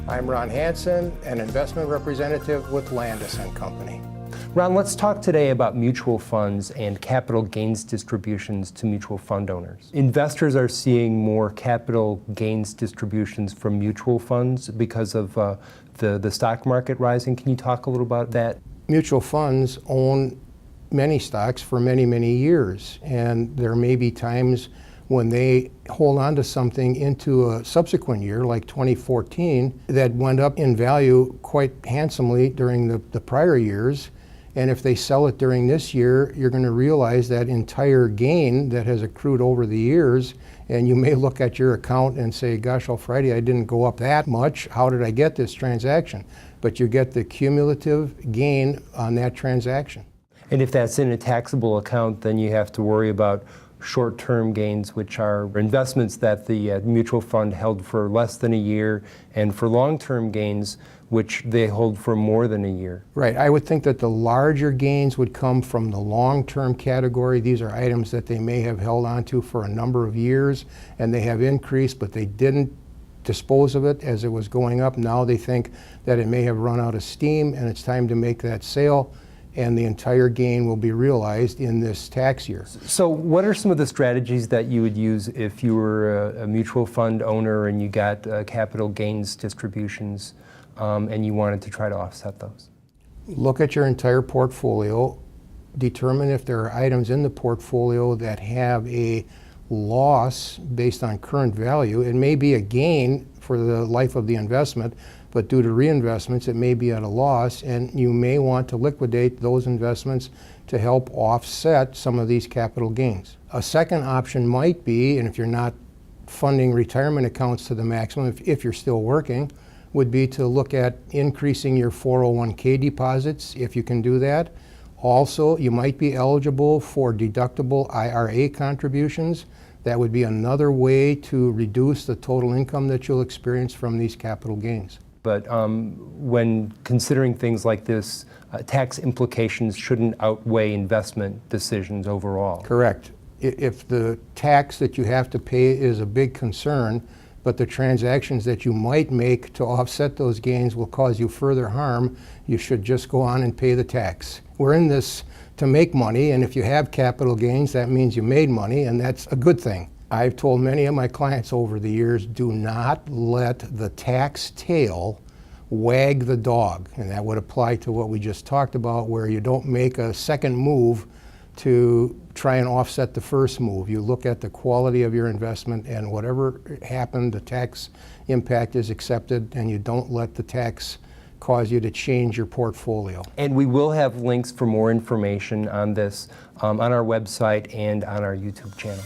I'm Ron Hansen, an investment representative with Landaas Company. Ron, let's talk today about mutual funds and capital gains distributions to mutual fund owners. Investors are seeing more capital gains distributions from mutual funds because of the stock market rising. Can you talk a little about that? Mutual funds own many stocks for many, many years, and there may be times when they hold on to something into a subsequent year, like 2014, that went up in value quite handsomely during the prior years. And if they sell it during this year, you're going to realize that entire gain that has accrued over the years, and you may look at your account and say, gosh almighty, I didn't go up that much. How did I get this transaction? But you get the cumulative gain on that transaction. And if that's in a taxable account, then you have to worry about short-term gains, which are investments that the mutual fund held for less than a year, and for long-term gains, which they hold for more than a year. Right. I would think that the larger gains would come from the long-term category. These are items that they may have held onto for a number of years, and they have increased, but they didn't dispose of it as it was going up. Now they think that it may have run out of steam, and it's time to make that sale, and the entire gain will be realized in this tax year. So what are some of the strategies that you would use if you were a mutual fund owner and you got capital gains distributions and you wanted to try to offset those? Look at your entire portfolio, determine if there are items in the portfolio that have a loss based on current value. It may be a gain for the life of the investment, but due to reinvestments, it may be at a loss, and you may want to liquidate those investments to help offset some of these capital gains. A second option might be, and if you're not funding retirement accounts to the maximum, if you're still working, would be to look at increasing your 401k deposits, if you can do that. Also, you might be eligible for deductible IRA contributions. That would be another way to reduce the total income that you'll experience from these capital gains. But when considering things like this, tax implications shouldn't outweigh investment decisions overall. Correct. If the tax that you have to pay is a big concern, but the transactions that you might make to offset those gains will cause you further harm, you should just go on and pay the tax. We're in this to make money, and if you have capital gains, that means you made money, and that's a good thing. I've told many of my clients over the years, do not let the tax tail wag the dog. And that would apply to what we just talked about, where you don't make a second move to try and offset the first move. You look at the quality of your investment, and whatever happened, the tax impact is accepted, and you don't let the tax cause you to change your portfolio. And we will have links for more information on this on our website and on our YouTube channel.